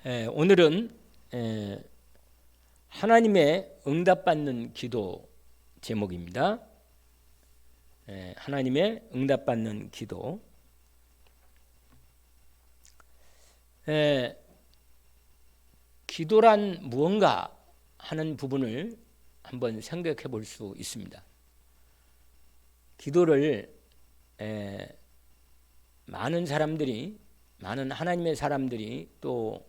오늘은 하나님의 응답받는 기도 제목입니다. 하나님의 응답받는 기도. 기도란 무언가 하는 부분을 한번 생각해 볼 수 있습니다. 기도를 많은 하나님의 사람들이 또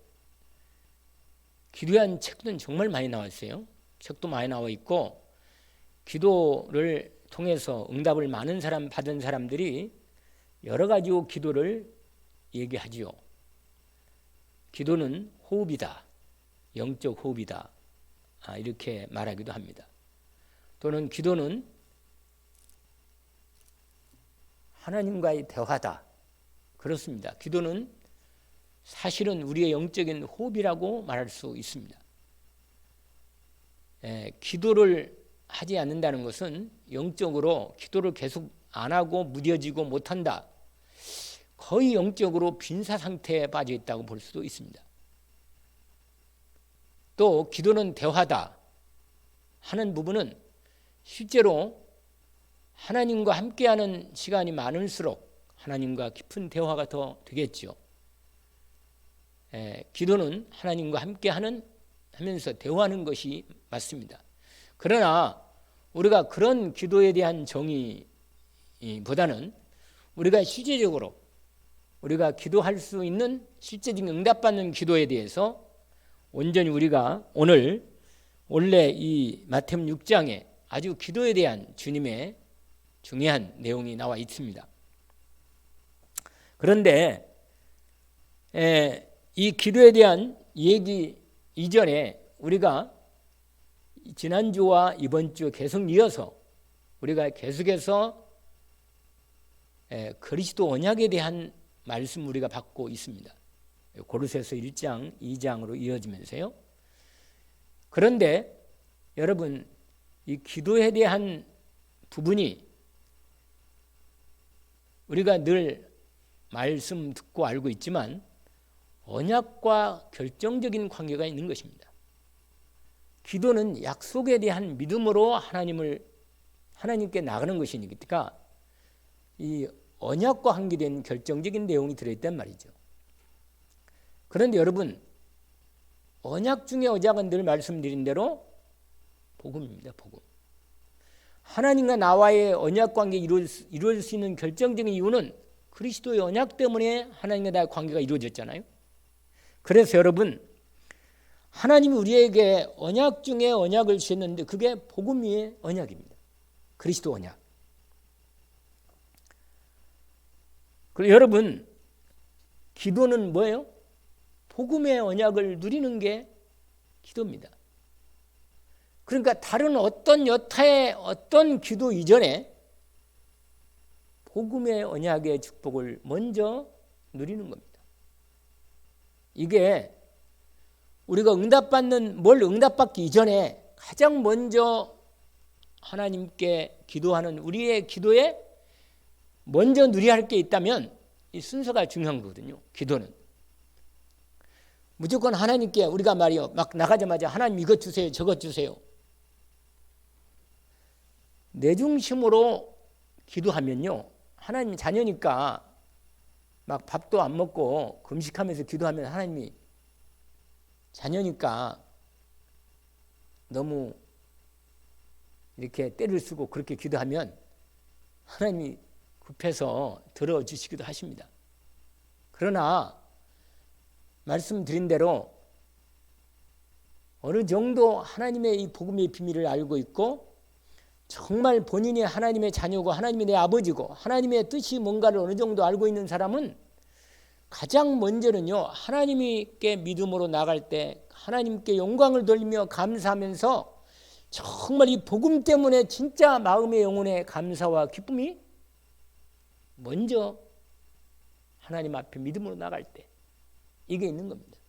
기도한 책도 정말 많이 나왔어요. 책도 많이 나와 있고, 기도를 통해서 응답을 많은 사람 받은 사람들이 여러 가지 기도를 얘기하지요. 기도는 호흡이다, 영적 호흡이다, 이렇게 말하기도 합니다. 또는 기도는 하나님과의 대화다, 그렇습니다. 기도는 사실은 우리의 영적인 호흡이라고 말할 수 있습니다. 기도를 하지 않는다는 것은 영적으로 기도를 계속 안 하고 무뎌지고 못한다, 거의 영적으로 빈사 상태에 빠져 있다고 볼 수도 있습니다. 또 기도는 대화다 하는 부분은 실제로 하나님과 함께하는 시간이 많을수록 하나님과 깊은 대화가 더 되겠죠. 기도는 하나님과 함께 하면서 대화하는 것이 맞습니다. 그러나 우리가 그런 기도에 대한 정의보다는 우리가 실제적으로 우리가 기도할 수 있는 실제적인 응답받는 기도에 대해서 온전히 우리가 원래 이 마태복음 6장에 아주 기도에 대한 주님의 중요한 내용이 나와 있습니다. 그런데 이 기도에 대한 얘기 이전에 우리가 지난주와 이번 주 계속 이어서 우리가 계속해서 그리스도 언약에 대한 말씀 우리가 받고 있습니다. 고린도서 1장, 2장으로 이어지면서요. 그런데 여러분, 이 기도에 대한 부분이 우리가 늘 말씀 듣고 알고 있지만 언약과 결정적인 관계가 있는 것입니다. 기도는 약속에 대한 믿음으로 하나님께 나가는 것이니까 이 언약과 관계된 결정적인 내용이 들어있단 말이죠. 그런데 여러분, 언약 중에 언약은 늘 말씀드린 대로 복음입니다. 복음. 하나님과 나와의 언약 관계 이루어질 수 있는 결정적인 이유는 그리스도의 언약 때문에 하나님과 나의 관계가 이루어졌잖아요. 그래서 여러분, 하나님이 우리에게 언약 중에 언약을 주셨는데 그게 복음 위의 언약입니다. 그리스도 언약. 그리고 여러분, 기도는 뭐예요? 복음의 언약을 누리는 게 기도입니다. 그러니까 다른 어떤 여타의 어떤 기도 이전에 복음의 언약의 축복을 먼저 누리는 겁니다. 이게 우리가 응답받기 이전에 가장 먼저 하나님께 기도하는 우리의 기도에 먼저 누려야 할 게 있다면 이 순서가 중요한 거거든요. 기도는 무조건 하나님께 우리가 말이요, 막 나가자마자 하나님 이것 주세요, 저것 주세요, 내 중심으로 기도하면요, 하나님 자녀니까 막 밥도 안 먹고 금식하면서 기도하면 하나님이 자녀니까 너무 이렇게 때를 쓰고 그렇게 기도하면 하나님이 급해서 들어주시기도 하십니다. 그러나 말씀드린 대로 어느 정도 하나님의 이 복음의 비밀을 알고 있고 정말 본인이 하나님의 자녀고 하나님이 내 아버지고 하나님의 뜻이 뭔가를 어느 정도 알고 있는 사람은 가장 먼저는요, 하나님께 믿음으로 나갈 때 하나님께 영광을 돌리며 감사하면서 정말 이 복음 때문에 진짜 마음의 영혼의 감사와 기쁨이 먼저 하나님 앞에 믿음으로 나갈 때 이게 있는 겁니다.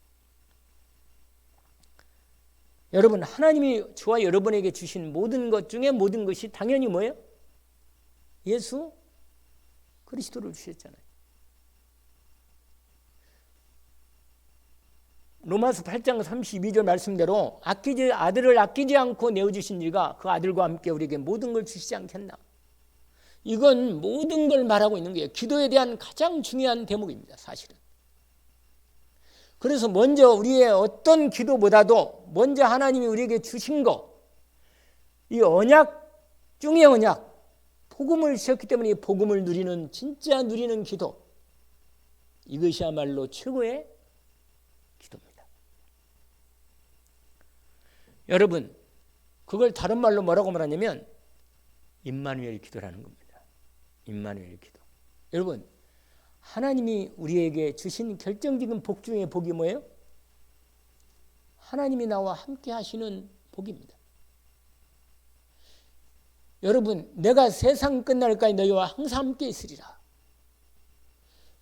여러분, 하나님이 저와 여러분에게 주신 모든 것 중에 모든 것이 당연히 뭐예요? 예수 그리스도를 주셨잖아요. 로마서 8장 32절 말씀대로 아들을 아끼지 않고 내어주신 이가 그 아들과 함께 우리에게 모든 걸 주시지 않겠나. 이건 모든 걸 말하고 있는 거예요. 기도에 대한 가장 중요한 대목입니다. 사실은. 그래서 먼저 우리의 어떤 기도보다도 먼저 하나님이 우리에게 주신 거, 이 언약 중의 언약, 복음을 주셨기 때문에 이 복음을 누리는, 진짜 누리는 기도, 이것이야말로 최고의 기도입니다. 여러분, 그걸 다른 말로 뭐라고 말하냐면 임마누엘 기도라는 겁니다. 임마누엘 기도. 여러분, 하나님이 우리에게 주신 결정적인 복 중의 복이 뭐예요? 하나님이 나와 함께 하시는 복입니다. 여러분, 내가 세상 끝날까지 너희와 항상 함께 있으리라.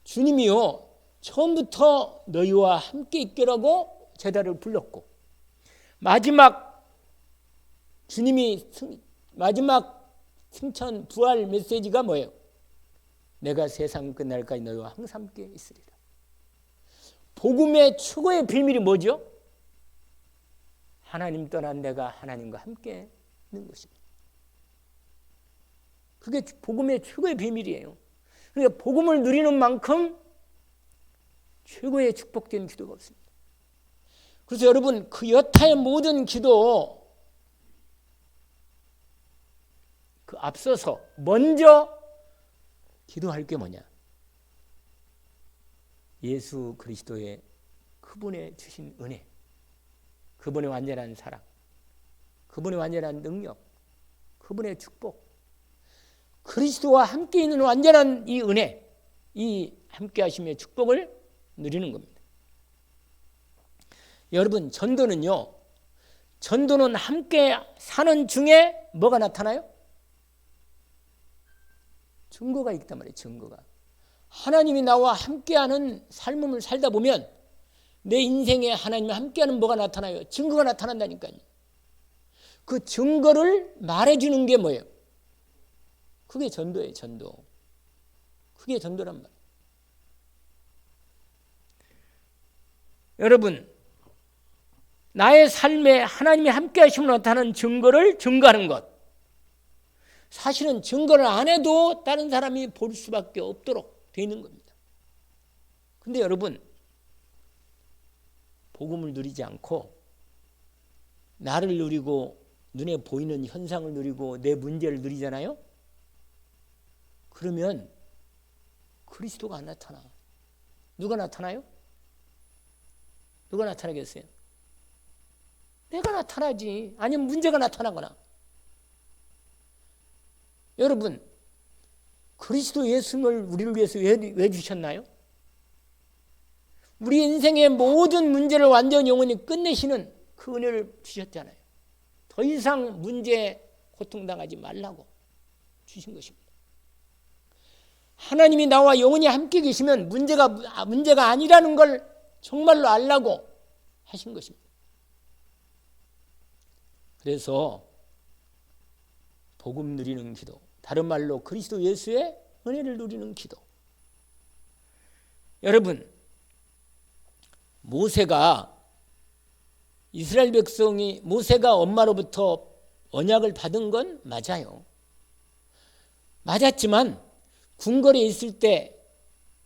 주님이요, 처음부터 너희와 함께 있기라고 제자를 불렀고, 주님이 마지막 승천 부활 메시지가 뭐예요? 내가 세상 끝날까지 너희와 항상 함께 있으리라. 복음의 최고의 비밀이 뭐죠? 하나님 떠난 내가 하나님과 함께 있는 것입니다. 그게 복음의 최고의 비밀이에요. 그러니까 복음을 누리는 만큼 최고의 축복된 기도가 없습니다. 그래서 여러분, 그 여타의 모든 기도 그 앞서서 먼저 기도할 게 뭐냐? 예수 그리스도의 그분의 주신 은혜, 그분의 완전한 사랑, 그분의 완전한 능력, 그분의 축복, 그리스도와 함께 있는 완전한 이 은혜, 이 함께 하심의 축복을 누리는 겁니다. 여러분, 전도는 함께 사는 중에 뭐가 나타나요? 증거가 있단 말이에요. 증거가. 하나님이 나와 함께하는 삶을 살다 보면 내 인생에 하나님과 함께하는 뭐가 나타나요? 증거가 나타난다니까요. 그 증거를 말해주는 게 뭐예요? 그게 전도예요. 전도. 그게 전도란 말이에요. 여러분, 나의 삶에 하나님이 함께하심을 나타나는 증거를 증거하는 것. 사실은 증거를 안 해도 다른 사람이 볼 수밖에 없도록 되어 있는 겁니다. 근데 여러분, 복음을 누리지 않고 나를 누리고 눈에 보이는 현상을 누리고 내 문제를 누리잖아요. 그러면 그리스도가 안 나타나. 누가 나타나요? 누가 나타나겠어요? 내가 나타나지. 아니면 문제가 나타나거나. 여러분, 그리스도 예수를 우리를 위해서 왜 주셨나요? 우리 인생의 모든 문제를 완전히 영원히 끝내시는 그 은혜를 주셨잖아요. 더 이상 문제에 고통당하지 말라고 주신 것입니다. 하나님이 나와 영원히 함께 계시면 문제가 아니라는 걸 정말로 알라고 하신 것입니다. 그래서 복음 누리는 기도, 다른 말로 그리스도 예수의 은혜를 누리는 기도. 여러분, 이스라엘 백성이 모세가 엄마로부터 언약을 받은 건 맞아요. 맞았지만 궁궐에 있을 때,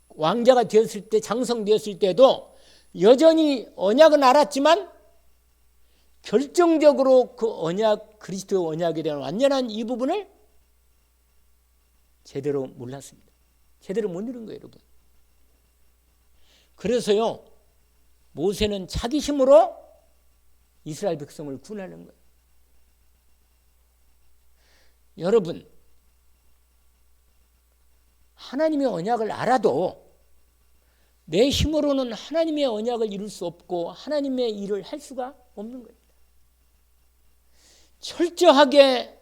왕자가 되었을 때, 장성되었을 때도 여전히 언약은 알았지만 결정적으로 그 언약, 그리스도의 언약에 대한 완전한 이 부분을 제대로 몰랐습니다. 제대로 못 누린 거예요, 여러분. 그래서요, 모세는 자기 힘으로 이스라엘 백성을 구원하는 거예요. 여러분, 하나님의 언약을 알아도 내 힘으로는 하나님의 언약을 이룰 수 없고 하나님의 일을 할 수가 없는 겁니다. 철저하게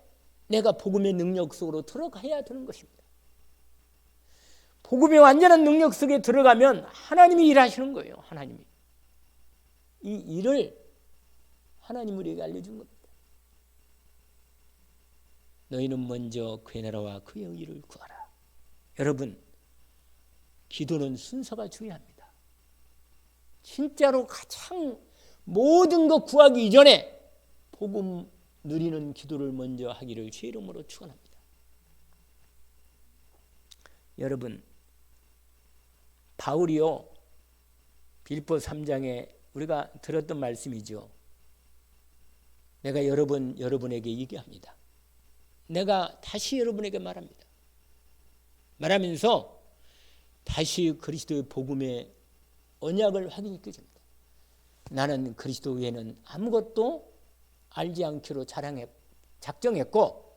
내가 복음의 능력 속으로 들어가야 되는 것입니다. 복음의 완전한 능력 속에 들어가면 하나님이 일하시는 거예요. 하나님이. 이 일을 하나님 우리에게 알려준 겁니다. 너희는 먼저 그의 나라와 그의 의를 구하라. 여러분, 기도는 순서가 중요합니다. 진짜로 가장 모든 것 구하기 이전에 복음 누리는 기도를 먼저 하기를 주의 이름으로 축원합니다. 여러분, 바울이요, 빌립보 3장에 우리가 들었던 말씀이죠. 내가 여러분에게 얘기합니다. 내가 다시 여러분에게 말합니다. 말하면서 다시 그리스도의 복음의 언약을 확인시켜줍니다. 나는 그리스도 외에는 아무것도 알지 않기로 작정했고,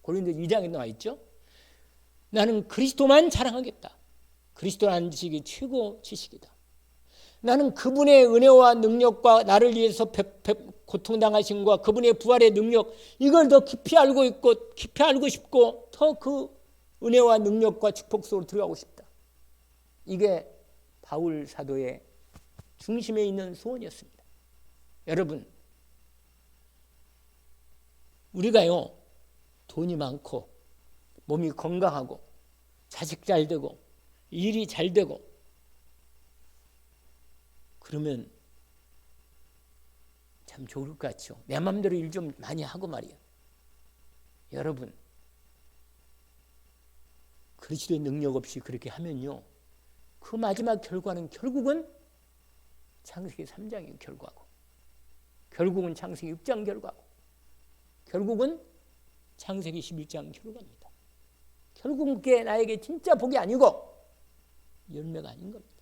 고린도 2장에 나와 있죠. 나는 그리스도만 자랑하겠다. 그리스도라는 지식이 최고 지식이다. 나는 그분의 은혜와 능력과 나를 위해서 고통당하심과 그분의 부활의 능력, 이걸 더 깊이 알고 있고 깊이 알고 싶고 더 그 은혜와 능력과 축복 속으로 들어가고 싶다. 이게 바울 사도의 중심에 있는 소원이었습니다. 여러분, 우리가요, 돈이 많고 몸이 건강하고 자식 잘 되고 일이 잘 되고 그러면 참 좋을 것 같죠. 내 마음대로 일 좀 많이 하고 말이야. 여러분, 그리스도의 능력 없이 그렇게 하면요, 그 마지막 결과는 결국은 창세기 3장의 결과고, 결국은 창세기 6장 결과고, 결국은 창세기 11장 결과입니다. 결국은 그게 나에게 진짜 복이 아니고 열매가 아닌 겁니다.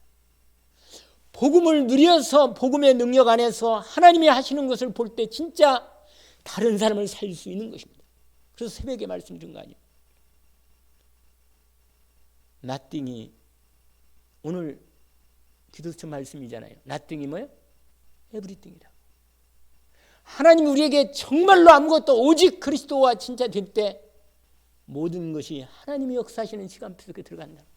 복음을 누려서 복음의 능력 안에서 하나님이 하시는 것을 볼 때 진짜 다른 사람을 살릴 수 있는 것입니다. 그래서 새벽에 말씀드린 거 아니에요. nothing이 오늘 기도처 말씀이잖아요. nothing이 뭐예요? everything이라고. 하나님이 우리에게 정말로 아무것도 오직 그리스도와 진짜 될 때 모든 것이 하나님이 역사하시는 시간 속에 들어간다는 거예요.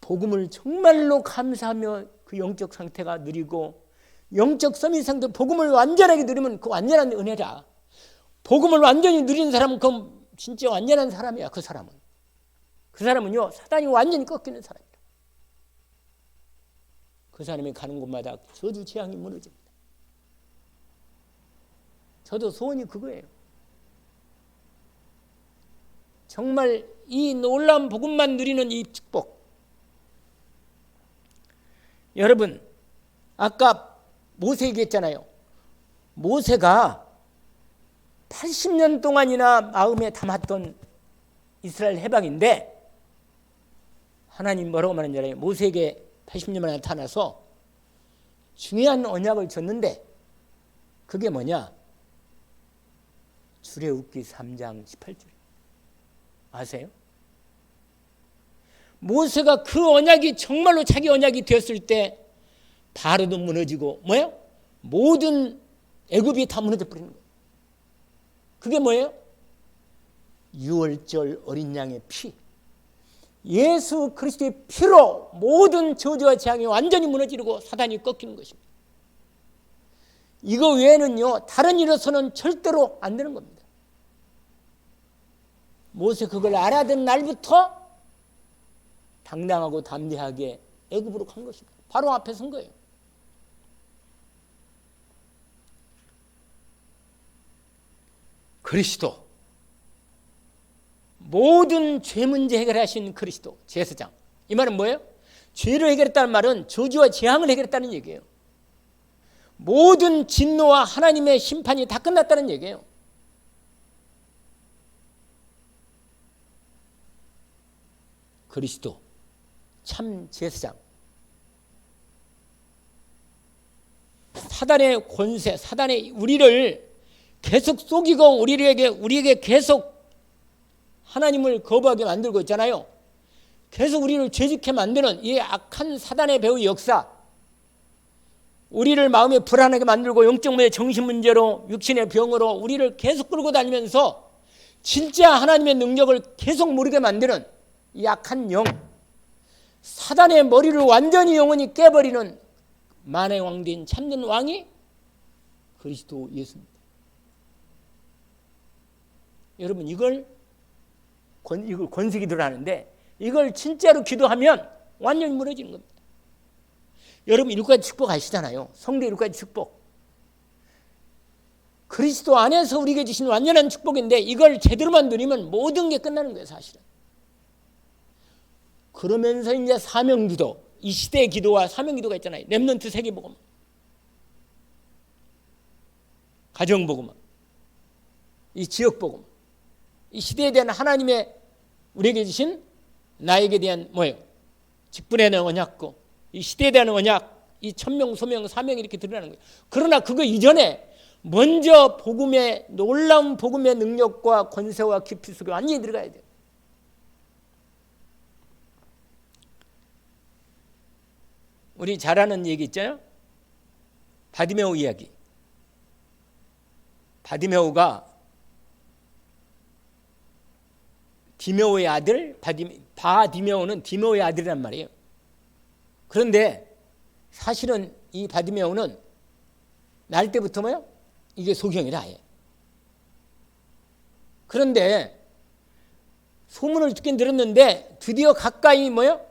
복음을 정말로 감사하며 그 영적 상태가 느리고, 영적 서밋 상태, 복음을 완전하게 누리면 그 완전한 은혜라. 복음을 완전히 누리는 사람은 그건 진짜 완전한 사람이야. 그 사람은요, 사단이 완전히 꺾이는 사람이라. 그 사람이 가는 곳마다 저주 재앙이 무너집니다. 저도 소원이 그거예요. 정말 이 놀라운 복음만 누리는 이 축복. 여러분, 아까 모세 얘기했잖아요. 모세가 80년 동안이나 마음에 담았던 이스라엘 해방인데 하나님 뭐라고 말하는지 알아요? 모세에게 80년 만에 나타나서 중요한 언약을 줬는데 그게 뭐냐? 출애굽기 3장 18절 아세요? 모세가 그 언약이 정말로 자기 언약이 되었을 때 바로도 무너지고 뭐예요? 모든 애굽이 다 무너져 버리는 거예요. 그게 뭐예요? 유월절 어린 양의 피, 예수 그리스도의 피로 모든 저주와 재앙이 완전히 무너지고 사단이 꺾이는 것입니다. 이거 외에는요, 다른 일로서는 절대로 안 되는 겁니다. 모세 그걸 알아듣는 날부터 당당하고 담대하게 애굽으로 간 것입니다. 바로 앞에 선 거예요. 그리스도, 모든 죄 문제 해결하신 그리스도, 제사장. 이 말은 뭐예요? 죄를 해결했다는 말은 저주와 재앙을 해결했다는 얘기예요. 모든 진노와 하나님의 심판이 다 끝났다는 얘기예요. 그리스도, 참 제사장. 사단의 권세, 사단의 우리를 계속 속이고 우리에게 계속 하나님을 거부하게 만들고 있잖아요. 계속 우리를 죄짓게 만드는 이 악한 사단의 배후의 역사, 우리를 마음에 불안하게 만들고 영적 문제, 정신 문제로, 육신의 병으로 우리를 계속 끌고 다니면서 진짜 하나님의 능력을 계속 모르게 만드는 이 악한 영, 사단의 머리를 완전히 영원히 깨버리는 만의 왕된 참된 왕이 그리스도 예수입니다. 여러분, 이걸 권세기도를 하는데 이걸 진짜로 기도하면 완전히 무너지는 겁니다. 여러분 7가지 축복 아시잖아요. 성도 7가지 축복. 그리스도 안에서 우리에게 주신 완전한 축복인데 이걸 제대로만 누리면 모든 게 끝나는 거예요, 사실은. 그러면서 이제 사명기도, 이 시대의 기도와 사명기도가 있잖아요. 렘넌트 세계복음, 가정복음, 이 지역복음, 이 시대에 대한 하나님의 우리에게 주신 나에게 대한 뭐예요? 직분에 대한 언약고, 이 시대에 대한 언약, 이 천명, 소명, 사명이 이렇게 드러나는 거예요. 그러나 그거 이전에 먼저 복음의 놀라운 복음의 능력과 권세와 깊이 속에 완전히 들어가야 돼요. 우리 잘 아는 얘기 있잖아요. 바디메오 이야기. 바디메오가 디메오의 아들, 바디메오는 디메오의 아들이란 말이에요. 그런데 사실은 이 바디메오는 날 때부터 뭐요? 이게 소경이라 해. 그런데 소문을 듣긴 들었는데 드디어 가까이 뭐요?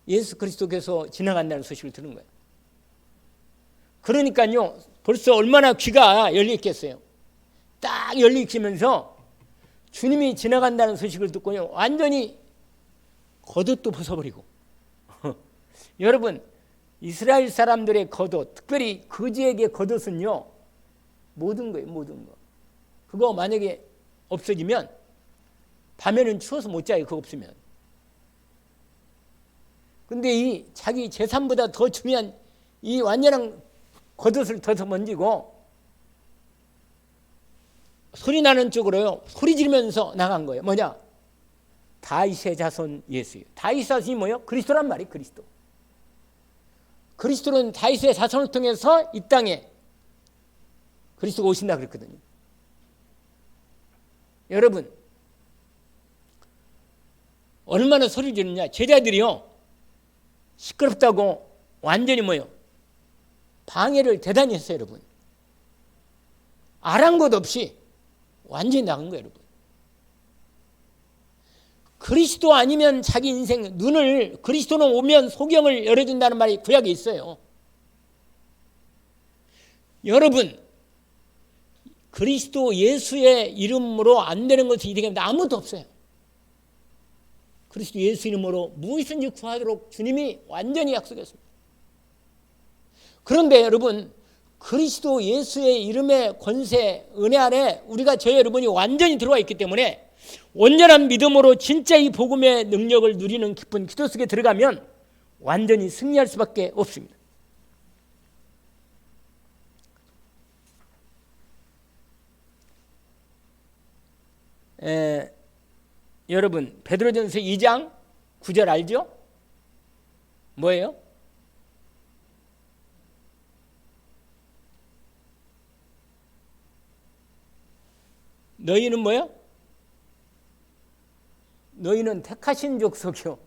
예수 그리스도께서 지나간다는 소식을 들은 거예요. 그러니까요, 벌써 얼마나 귀가 열렸겠어요. 딱 열리면서 주님이 지나간다는 소식을 듣고요, 완전히 겉옷도 벗어버리고. 여러분, 이스라엘 사람들의 겉옷, 특별히 거지에게 겉옷은요, 모든 거예요, 모든 거. 그거 만약에 없어지면 밤에는 추워서 못 자요, 그거 없으면. 근데 이 자기 재산보다 더 중요한 이 완전한 겉옷을 벗어 먼지고 소리 나는 쪽으로요, 소리 지르면서 나간 거예요. 뭐냐? 다윗의 자손 예수예요. 다윗 자손이 뭐예요? 그리스도란 말이에요, 그리스도. 그리스도는 다윗의 자손을 통해서 이 땅에 그리스도가 오신다 그랬거든요. 여러분, 얼마나 소리를 지르냐? 제자들이요, 시끄럽다고 완전히 뭐예요? 방해를 대단히 했어요, 여러분. 아랑곳 없이 완전히 나간 거예요, 여러분. 그리스도 아니면 자기 인생 눈을, 그리스도는 오면 소경을 열어준다는 말이 구약에 있어요. 여러분, 그리스도 예수의 이름으로 안 되는 것이 이렇게 아무도 없어요. 그리스도 예수 이름으로 무엇이든지 구하도록 주님이 완전히 약속했습니다. 그런데 여러분, 그리스도 예수의 이름의 권세, 은혜 안에 우리가 여러분이 완전히 들어와 있기 때문에 온전한 믿음으로 진짜 이 복음의 능력을 누리는 깊은 기도 속에 들어가면 완전히 승리할 수밖에 없습니다. 여러분, 베드로전서 2장 9절 알죠? 뭐예요? 너희는 뭐요? 너희는 택하신 족속이요,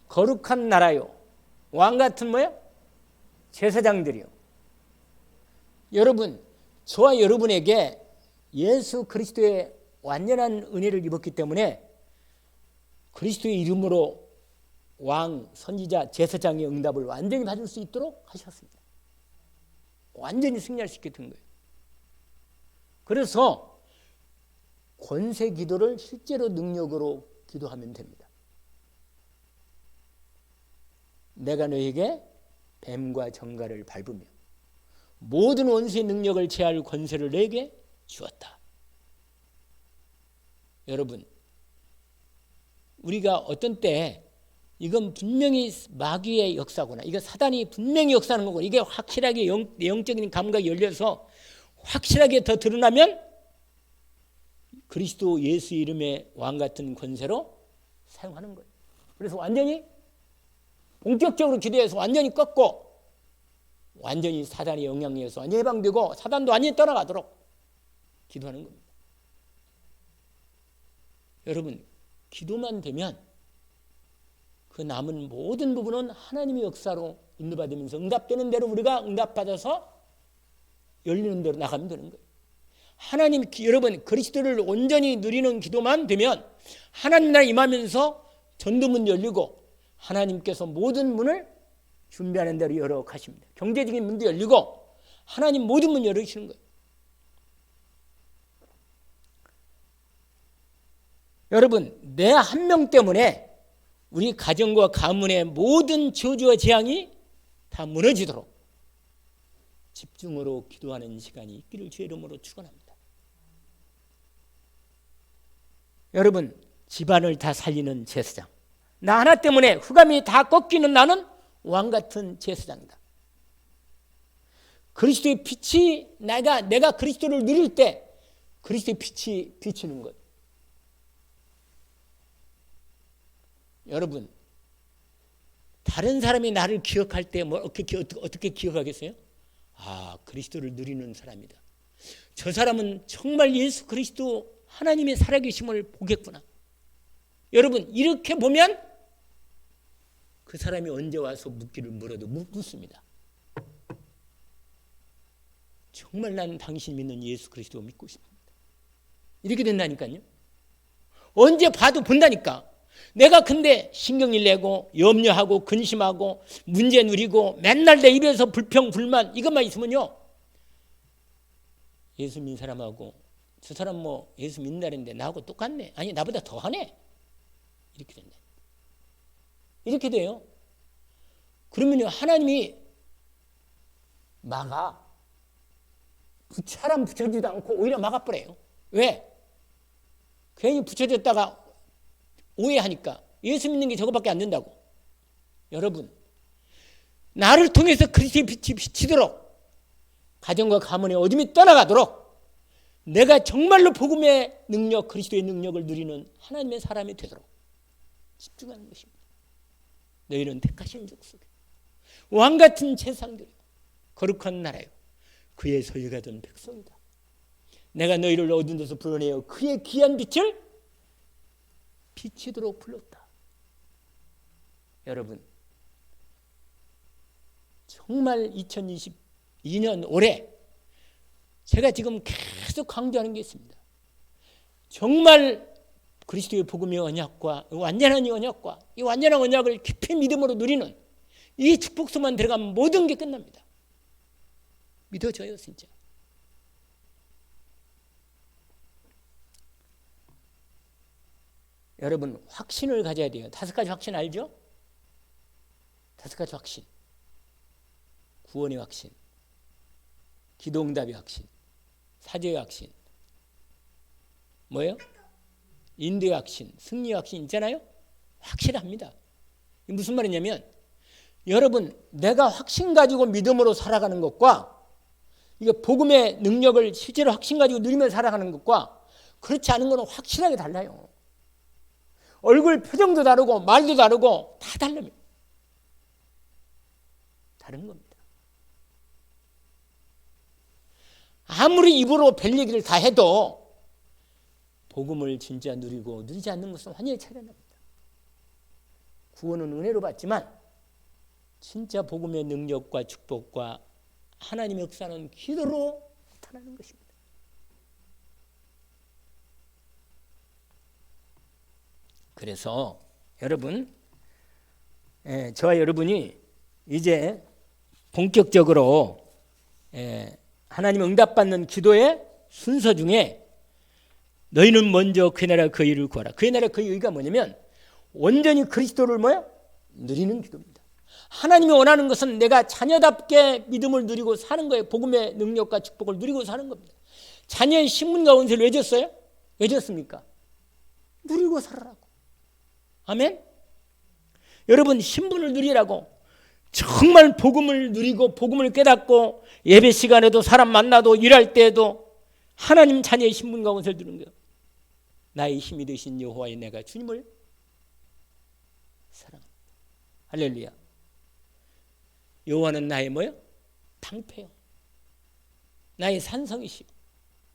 거룩한 나라요, 왕같은 뭐요? 제사장들이요. 여러분, 저와 여러분에게 예수 그리스도의 완전한 은혜를 입었기 때문에 그리스도의 이름으로 왕, 선지자, 제사장의 응답을 완전히 받을 수 있도록 하셨습니다. 완전히 승리할 수 있게 된 거예요. 그래서 권세 기도를 실제로 능력으로 기도하면 됩니다. 내가 너에게 뱀과 정갈을 밟으며 모든 원수의 능력을 제할 권세를 내게 주었다. 여러분, 우리가 어떤 때 이건 분명히 마귀의 역사구나, 이거 사단이 분명히 역사하는 거구나, 이게 확실하게 영적인 감각이 열려서 확실하게 더 드러나면 그리스도 예수 이름의 왕같은 권세로 사용하는 거예요. 그래서 완전히 본격적으로 기도해서 완전히 꺾고 완전히 사단의 영향력에서 완전히 해방되고 사단도 완전히 떠나가도록 기도하는 겁니다. 여러분, 기도만 되면 그 남은 모든 부분은 하나님의 역사로 인도받으면서 응답되는 대로 우리가 응답받아서 열리는 대로 나가면 되는 거예요. 하나님, 여러분, 그리스도를 온전히 누리는 기도만 되면 하나님 나라 임하면서 전도문 열리고 하나님께서 모든 문을 준비하는 대로 열어 가십니다. 경제적인 문도 열리고 하나님 모든 문 열어주시는 거예요. 여러분, 내 한 명 때문에 우리 가정과 가문의 모든 저주와 재앙이 다 무너지도록 집중으로 기도하는 시간이 있기를 주의 이름으로 축원합니다. 여러분, 집안을 다 살리는 제사장, 나 하나 때문에 흑암이 다 꺾이는 나는 왕같은 제사장이다. 그리스도의 빛이 내가 그리스도를 누릴 때 그리스도의 빛이 비추는 것. 여러분, 다른 사람이 나를 기억할 때 어떻게 기억하겠어요? 아, 그리스도를 누리는 사람이다. 저 사람은 정말 예수 그리스도 하나님의 살아계심을 보겠구나. 여러분, 이렇게 보면 그 사람이 언제 와서 묻기를 물어도 묻습니다. 정말 나는 당신 믿는 예수 그리스도 믿고 싶습니다. 이렇게 된다니까요. 언제 봐도 본다니까. 내가 근데 신경을 내고 염려하고 근심하고 문제 누리고 맨날 내 입에서 불평 불만 이것만 있으면요, 예수 믿는 사람하고 저 사람 뭐 예수 믿는다는데 나하고 똑같네, 아니 나보다 더하네, 이렇게 된다. 이렇게 돼요. 그러면 하나님이 사람 붙여주지도 않고 오히려 막아버려요. 왜? 괜히 붙여줬다가 오해하니까. 예수 믿는 게 저거밖에 안 된다고. 여러분, 나를 통해서 그리스도의 빛이 비치도록, 가정과 가문의 어둠이 떠나가도록, 내가 정말로 복음의 능력, 그리스도의 능력을 누리는 하나님의 사람이 되도록 집중하는 것입니다. 너희는 택하신 족속이요, 왕같은 제사장들이요, 거룩한 나라요, 그의 소유가 된 백성이다. 내가 너희를 어두운 데서 불러내어 그의 귀한 빛을 비치도록 불렀다. 여러분, 정말 2022년 올해 제가 지금 계속 강조하는 게 있습니다. 정말 그리스도의 복음의 언약과 완전한 언약과 이 완전한 언약을 깊이 믿음으로 누리는 이 축복소만 들어가면 모든 게 끝납니다. 믿어져요, 진짜. 여러분, 확신을 가져야 돼요. 5가지 확신 알죠? 5가지 확신. 구원의 확신, 기도응답의 확신, 사죄의 확신, 뭐예요? 인도의 확신, 승리의 확신 있잖아요. 확실합니다. 이게 무슨 말이냐면, 여러분, 내가 확신 가지고 믿음으로 살아가는 것과 이게 복음의 능력을 실제로 확신 가지고 누리며 살아가는 것과 그렇지 않은 것은 확실하게 달라요. 얼굴 표정도 다르고 말도 다르고 다 달라요. 다른 겁니다. 아무리 입으로 별 얘기를 다 해도 복음을 진짜 누리고 누리지 않는 것은 완전히 차이가 납니다. 구원은 은혜로 받지만 진짜 복음의 능력과 축복과 하나님의 역사는 기도로 나타나는 것입니다. 그래서 여러분, 저와 여러분이 이제 본격적으로 하나님 응답받는 기도의 순서 중에 너희는 먼저 그의 나라 그의 의를 구하라. 그의 나라 그의 의가 뭐냐면 온전히 그리스도를 누리는 기도입니다. 하나님이 원하는 것은 내가 자녀답게 믿음을 누리고 사는 거예요. 복음의 능력과 축복을 누리고 사는 겁니다. 자녀의 신분과 은혜를 왜 줬어요? 왜 줬습니까? 누리고 살아라고. 아멘? 여러분, 신분을 누리라고. 정말 복음을 누리고 복음을 깨닫고 예배 시간에도 사람 만나도 일할 때에도 하나님 자녀의 신분과 은혜를 누리는 거예요. 나의 힘이 되신 여호와의 내가 주님을 사랑합니다. 할렐루야. 여호와는 나의 뭐요? 방패요. 나의 산성이시오.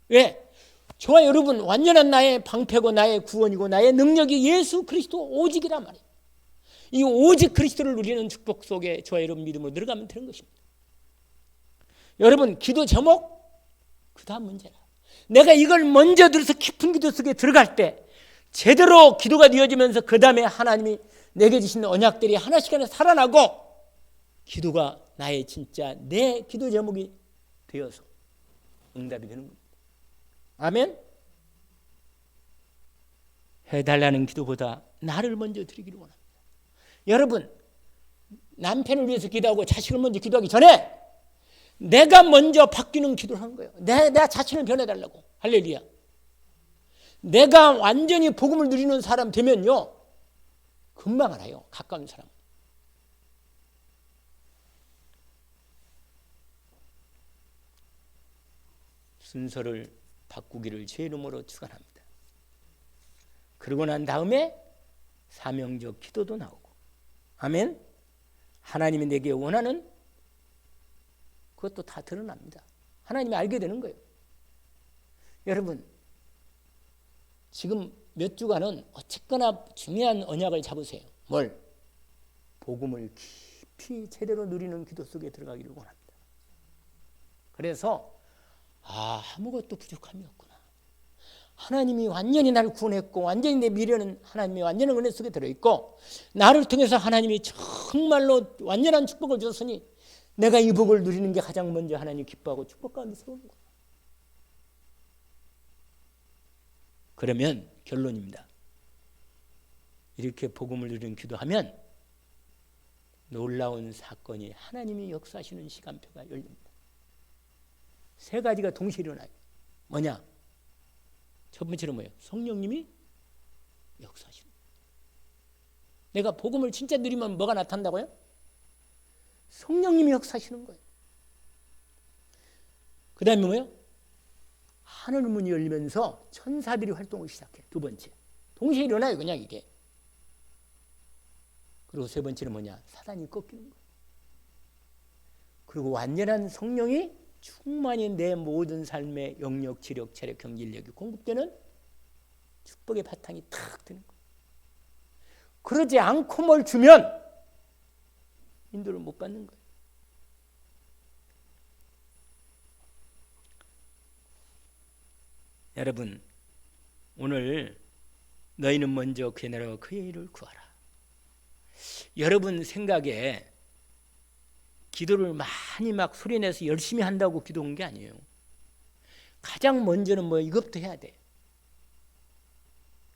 왜? 저와 여러분 완전한 나의 방패고 나의 구원이고 나의 능력이 예수 그리스도 오직이란 말이에요. 이 오직 그리스도를 누리는 축복 속에 저와 여러분 믿음으로 들어가면 되는 것입니다. 여러분, 기도 제목 그 다음 문제라. 내가 이걸 먼저 들어서 깊은 기도 속에 들어갈 때 제대로 기도가 이어지면서 그 다음에 하나님이 내게 주신 언약들이 하나씩 하나 살아나고 기도가 나의 진짜 내 기도 제목이 되어서 응답이 되는 겁니다. 아멘. 해달라는 기도보다 나를 먼저 드리기를 원합니다. 여러분, 남편을 위해서 기도하고 자식을 먼저 기도하기 전에 내가 먼저 바뀌는 기도를 하는 거예요. 내 자신을 변해달라고. 할렐루야. 내가 완전히 복음을 누리는 사람 되면요, 금방 알아요. 가까운 사람. 순서를 바꾸기를 주의 이름으로 축원합니다. 그러고 난 다음에 사명적 기도도 나오고, 아멘. 하나님이 내게 원하는 그것도 다 드러납니다. 하나님이 알게 되는 거예요. 여러분, 지금 몇 주간은 어쨌거나 중요한 언약을 잡으세요. 뭘? 복음을 깊이 제대로 누리는 기도 속에 들어가기를 원합니다. 그래서 아무것도 부족함이 없구나. 하나님이 완전히 나를 구원했고 완전히 내 미래는 하나님의 완전한 은혜 속에 들어있고 나를 통해서 하나님이 정말로 완전한 축복을 주셨으니 내가 이 복을 누리는 게 가장 먼저 하나님 기뻐하고 축복 가운데 세우는 거예요. 그러면 결론입니다. 이렇게 복음을 누리는 기도하면 놀라운 사건이 하나님이 역사하시는 시간표가 열립니다. 세 가지가 동시에 일어나요. 뭐냐? 첫 번째는 뭐예요? 성령님이 역사하시는 거예요. 내가 복음을 진짜 누리면 뭐가 나타난다고요? 성령님이 역사하시는 거예요. 그 다음에 뭐예요? 하늘 문이 열리면서 천사들이 활동을 시작해. 두 번째. 동시에 일어나요. 그냥 이게. 그리고 세 번째는 뭐냐? 사단이 꺾이는 거예요. 그리고 완전한 성령이 충만히 내 모든 삶의 영역, 지력, 체력, 경질력이 공급되는 축복의 바탕이 탁 드는 거예요. 그러지 않고 뭘 주면 인도를 못 받는 거예요. 여러분, 오늘 너희는 먼저 그의 나라와 그의 일을 구하라. 여러분 생각에 기도를 많이 막 소리내서 열심히 한다고 기도한 게 아니에요. 가장 먼저는 뭐 이것부터 해야 돼.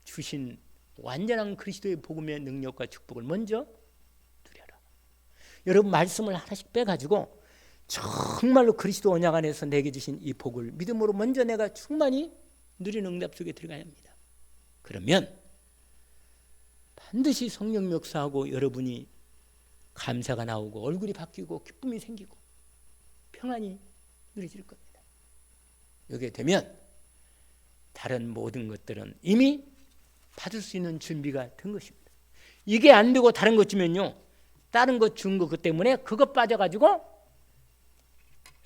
주신 완전한 그리스도의 복음의 능력과 축복을 먼저 누려라. 여러분 말씀을 하나씩 빼가지고 정말로 그리스도 언약 안에서 내게 주신 이 복을 믿음으로 먼저 내가 충만히 누리는 응답 속에 들어가야 합니다. 그러면 반드시 성령 역사하고 여러분이 감사가 나오고 얼굴이 바뀌고 기쁨이 생기고 평안이 누려질 겁니다. 이게 되면 다른 모든 것들은 이미 받을 수 있는 준비가 된 것입니다. 이게 안 되고 다른 것 주면요, 다른 것 준 거 그 때문에 그것 빠져가지고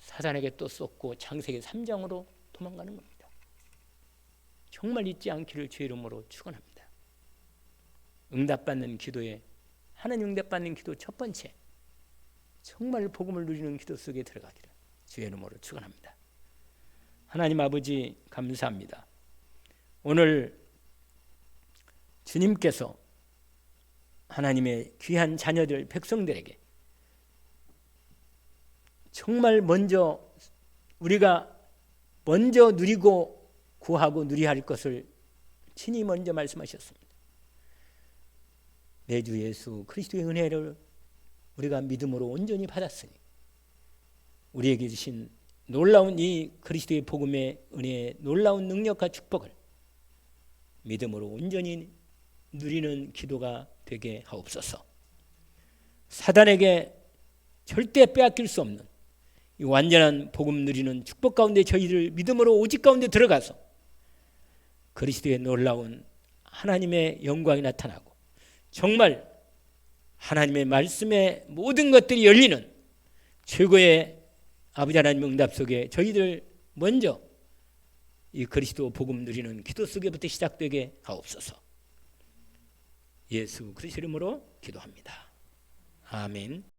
사단에게 또 쏟고 창세기 3장으로 도망가는 겁니다. 정말 잊지 않기를 주의 이름으로 축원합니다. 응답받는 기도에 하나님 응답받는 기도 첫 번째, 정말 복음을 누리는 기도 속에 들어가기를 주의 이름으로 축원합니다. 하나님 아버지 감사합니다. 오늘 주님께서 하나님의 귀한 자녀들 백성들에게 정말 먼저 우리가 먼저 누리고 구하고 누려야 할 것을 친히 먼저 말씀하셨습니다. 내 주 예수 그리스도의 은혜를 우리가 믿음으로 온전히 받았으니 우리에게 주신 놀라운 이 그리스도의 복음의 은혜의 놀라운 능력과 축복을 믿음으로 온전히 누리는 기도가 되게 하옵소서. 사단에게 절대 빼앗길 수 없는 이 완전한 복음 누리는 축복 가운데 저희들 믿음으로 오직 가운데 들어가서 그리스도의 놀라운 하나님의 영광이 나타나고 정말 하나님의 말씀의 모든 것들이 열리는 최고의 아버지 하나님 응답 속에 저희들 먼저 이 그리스도 복음 누리는 기도 속에부터 시작되게 하옵소서. 예수 그리스도 이름으로 기도합니다. 아멘.